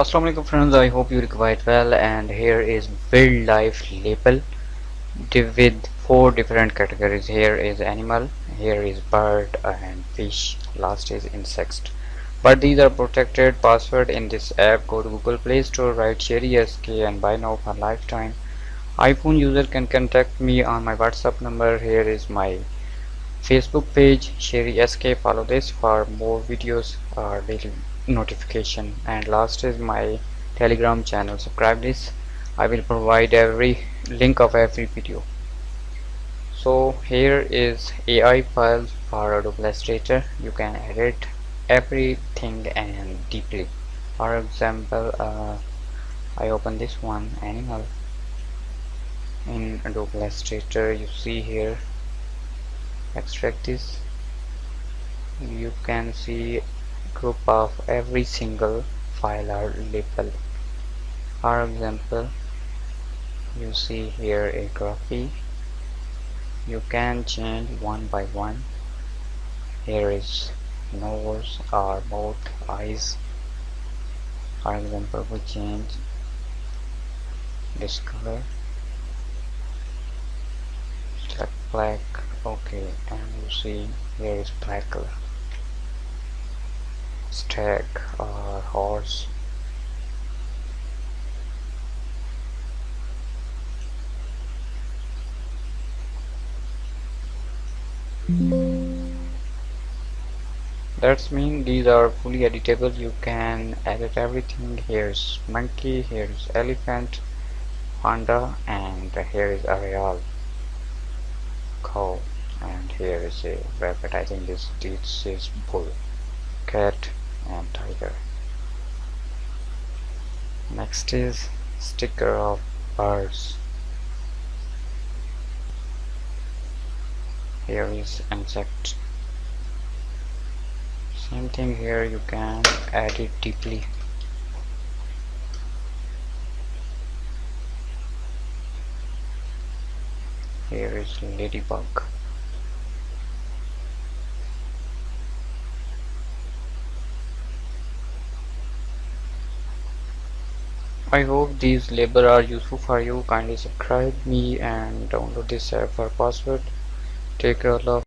Assalamu alaikum friends, I hope you're quite well, and here is wildlife label with four different categories. Here is animal, here is bird and fish, last is insects. But these are protected password in this app. Go to Google Play Store, write Sheri SK and buy now for lifetime. iPhone user can contact me on my WhatsApp number. Here is my Facebook page Sheri SK. Follow this for more videos or daily notification. And last is my Telegram channel. Subscribe this. I will provide every link of every video. So here is AI files for Adobe Illustrator. You can edit everything and deeply. For example, I open this one animal in Adobe Illustrator. You see here, extract this. You can see group of every single file or label. For example, you see here a graphy. You can change one by one. Here is nose or mouth, eyes. For example, we change this color, select black. Okay, and you see here is black color. Stag or horse. That's mean these are fully editable. You can edit everything. Here's monkey, here's elephant, panda, and here is areal, cow, and here is a rabbit. I think this is bull, cat, and tiger. Next is sticker of birds. Here is insect. Same thing here, you can edit deeply. Here is ladybug. I hope these labels are useful for you. Kindly subscribe me and download this app for password. Take care, love.